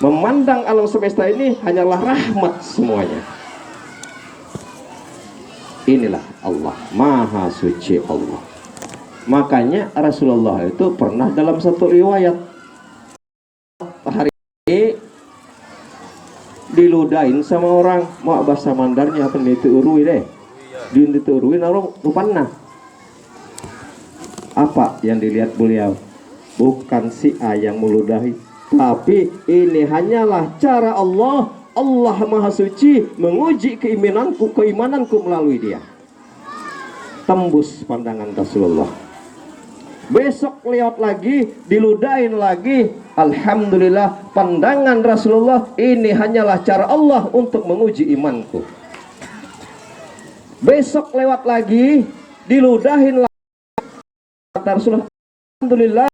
Memandang alam semesta ini hanyalah rahmat semuanya. Inilah Allah, Maha Suci Allah. Makanya Rasulullah itu pernah dalam satu riwayat, hari ini diludahin sama orang, mau bahasa mandarnya apa nih, urui deh, diuruin orang lupanna. Apa yang dilihat beliau? Bukan si A yang meludahi, tapi ini hanyalah cara Allah. Allah Maha Suci menguji keimananku melalui dia. Tembus pandangan Rasulullah. Besok lewat lagi, diludahin lagi. Alhamdulillah, pandangan Rasulullah, ini hanyalah cara Allah untuk menguji imanku. Besok lewat lagi, diludahin lagi. Kata Rasulullah, alhamdulillah,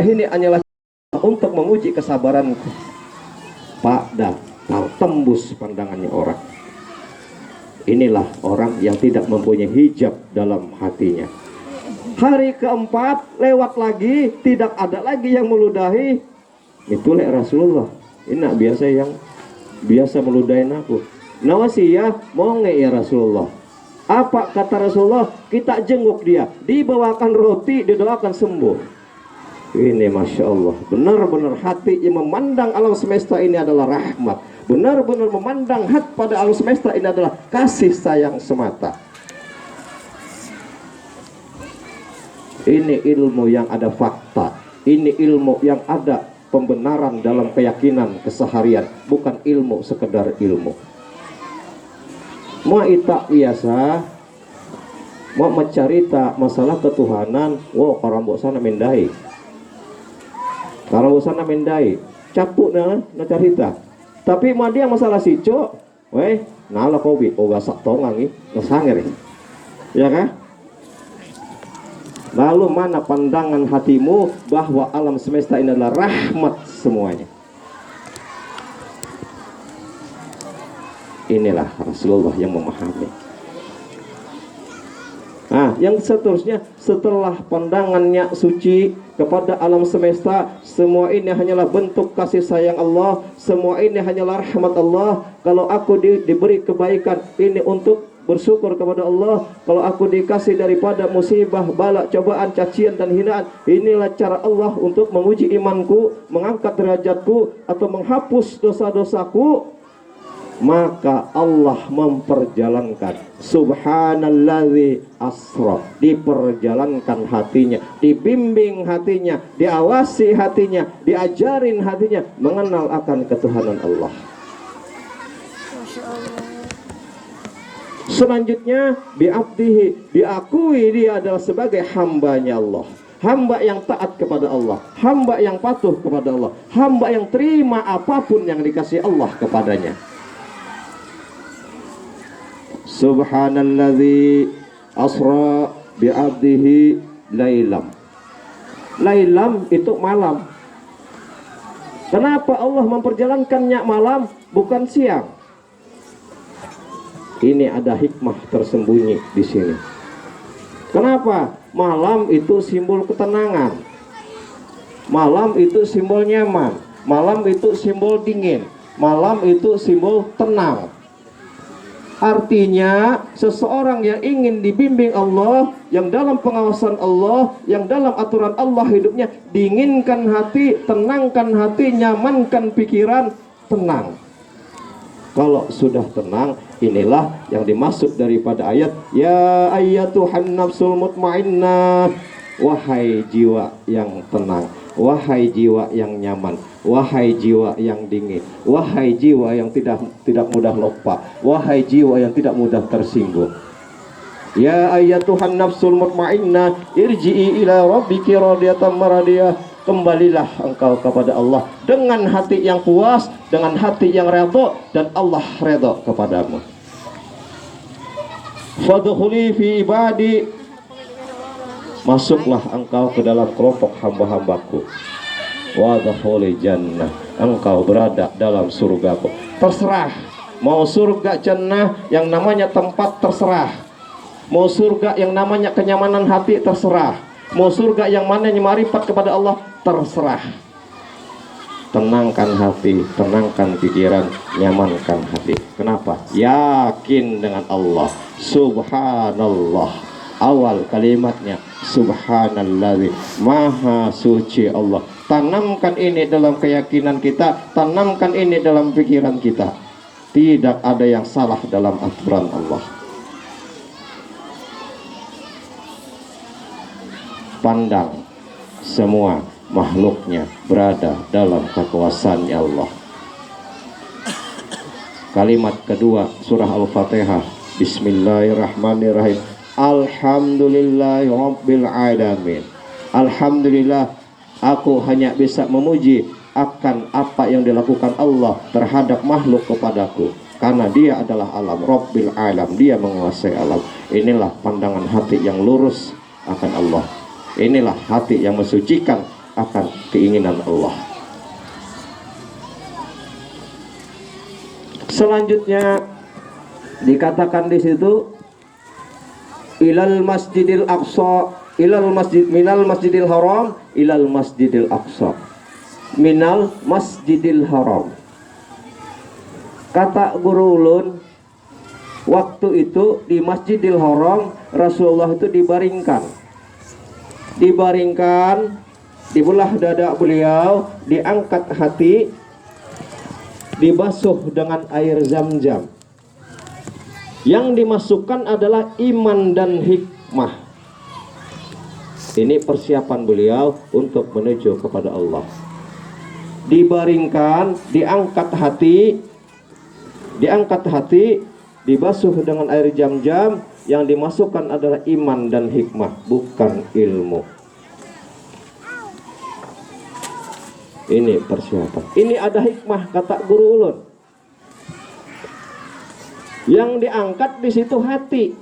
ini hanyalah cara untuk menguji kesabaranku. Tembus pandangannya orang. Inilah orang yang tidak mempunyai hijab dalam hatinya. Hari keempat lewat lagi, tidak ada lagi yang meludahi. Itulah Rasulullah. Ini biasa yang biasa meludahin aku. Nawasiyah mau nge ya Rasulullah. Apa kata Rasulullah? Kita jenguk dia, dibawakan roti, didoakan sembuh. Ini Masya Allah, benar-benar hati yang memandang alam semesta ini adalah rahmat. Benar-benar memandang hati pada alam semesta ini adalah kasih sayang semata. Ini ilmu yang ada fakta. Ini ilmu yang ada pembenaran dalam keyakinan keseharian. Bukan ilmu sekedar ilmu. Mau itak biasa, mau mencerita masalah ketuhanan, wow karambok sana mendai. Karambok sana mendai, capuk na cerita. Tapi mau dia masalah sico, weh, nala kobi, oh gasak tongang ngesanger, ya kan? Lalu mana pandangan hatimu bahwa alam semesta ini adalah rahmat semuanya? Inilah Rasulullah yang memahami. Nah, yang seterusnya, setelah pandangannya suci kepada alam semesta, semua ini hanyalah bentuk kasih sayang Allah, semua ini hanyalah rahmat Allah. Kalau aku diberi kebaikan ini untuk bersyukur kepada Allah. Kalau aku dikasih daripada musibah, bala, cobaan, cacian dan hinaan, inilah cara Allah untuk menguji imanku, mengangkat derajatku atau menghapus dosa-dosaku. Maka Allah memperjalankan, subhanalladzi asra, diperjalankan hatinya, dibimbing hatinya, diawasi hatinya, diajarin hatinya mengenal akan ketuhanan Allah. Selanjutnya bi'abdihi, diakui dia adalah sebagai hambanya Allah, hamba yang taat kepada Allah, hamba yang patuh kepada Allah, hamba yang terima apapun yang dikasih Allah kepadanya. Subhanalladzi asra bi'abdihi lailam. Lailam itu malam. Kenapa Allah memperjalankannya malam bukan siang? Ini ada hikmah tersembunyi di sini. Kenapa? Malam itu simbol ketenangan. Malam itu simbol nyaman. Malam itu simbol dingin. Malam itu simbol tenang. Artinya seseorang yang ingin dibimbing Allah, yang dalam pengawasan Allah, yang dalam aturan Allah hidupnya, dinginkan hati, tenangkan hati, nyamankan pikiran, tenang. Kalau sudah tenang, inilah yang dimaksud daripada ayat ya ayyatuhan nafsul mutmainnah, wahai jiwa yang tenang, wahai jiwa yang nyaman, wahai jiwa yang dingin, wahai jiwa yang tidak mudah lupa, wahai jiwa yang tidak mudah tersinggung. Ya ayyatuhan nafsul mutmainnah, irji'i ila rabbiki radiyatan maradiyah. Kembalilah engkau kepada Allah dengan hati yang puas, dengan hati yang redha, dan Allah redha kepadamu. Fadkhuli fi ibadi, masuklah engkau ke dalam kelompok hamba-hambaku. Wadkhuli jannah, engkau berada dalam surgaku. Terserah, mau surga jannah yang namanya tempat, terserah. Mau surga yang namanya kenyamanan hati, terserah. Mau surga yang mana yang marifat kepada Allah, terserah. tenangkan hati, tenangkan pikiran, nyamankan hati. Kenapa? Yakin dengan Allah. Subhanallah. Awal kalimatnya subhanallah, maha suci Allah. Tanamkan ini dalam keyakinan kita, tanamkan ini dalam pikiran kita. Tidak ada yang salah dalam aturan Allah. Pandang semua makhluknya berada dalam kekuasaannya Allah. Kalimat kedua surah Al-Fatihah, Bismillahirrahmanirrahim. Alhamdulillahi Rabbil Alamin. Alhamdulillah, aku hanya bisa memuji akan apa yang dilakukan Allah terhadap makhluk kepadaku, karena dia adalah alam, Rabbil Alam, dia menguasai alam. Inilah pandangan hati yang lurus akan Allah. Inilah hati yang mensucikan akan keinginan Allah. Selanjutnya dikatakan di situ, ilal masjidil aqsa, ilal masjid, minal masjidil haram ilal masjidil aqsa, minal masjidil haram. Kata guru ulun, waktu itu di Masjidil Haram Rasulullah itu dibaringkan di belah dada beliau, diangkat hati, dibasuh dengan air zam-zam. Yang dimasukkan adalah iman dan hikmah. Ini persiapan beliau untuk menuju kepada Allah. Dibaringkan, diangkat hati, dibasuh dengan air zam-zam. Yang dimasukkan adalah iman dan hikmah, bukan ilmu. Ini persiapan. Ini ada hikmah, kata guru ulun. Yang diangkat di situ hati,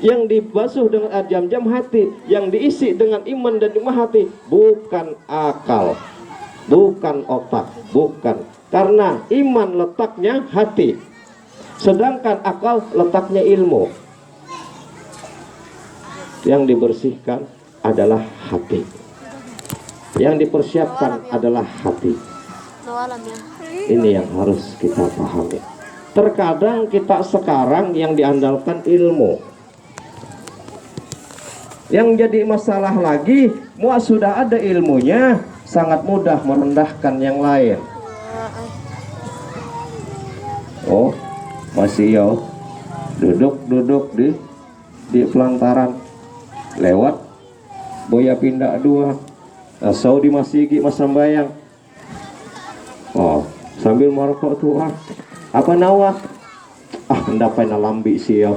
yang dibasuh dengan air zam-zam hati, yang diisi dengan iman dan hikmah hati, bukan akal, bukan otak, bukan. Karena iman letaknya hati, sedangkan akal letaknya ilmu. Yang dibersihkan adalah hati, yang dipersiapkan adalah hati. Ini yang harus kita pahami. Terkadang kita sekarang yang diandalkan ilmu. Yang jadi masalah lagi, sudah ada ilmunya, sangat mudah merendahkan yang lain. Oh, masih ya, duduk di pelantaran, lewat boya pindah dua, asau di masjid mas sambayang. Oh, sambil merokok tuh, apa nawa? Andapai na lambi sih ya.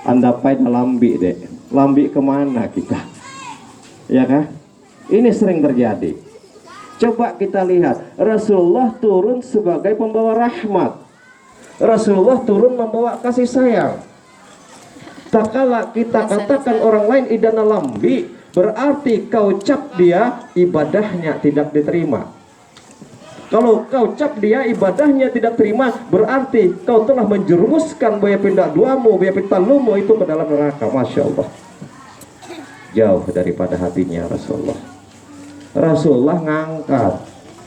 Andapai na lambi deh. Lambi kemana kita? Ya kan? Ini sering terjadi. Coba kita lihat, Rasulullah turun sebagai pembawa rahmat. Rasulullah turun membawa kasih sayang. Tak kala kita katakan orang lain idana lambi, berarti kau cap dia ibadahnya tidak diterima. Kalau kau cap dia ibadahnya tidak terima, berarti kau telah menjerumuskan boya pindah duamu, boya pitalumu itu ke dalam neraka. Masya Allah, jauh daripada hatinya Rasulullah. Rasulullah ngangkat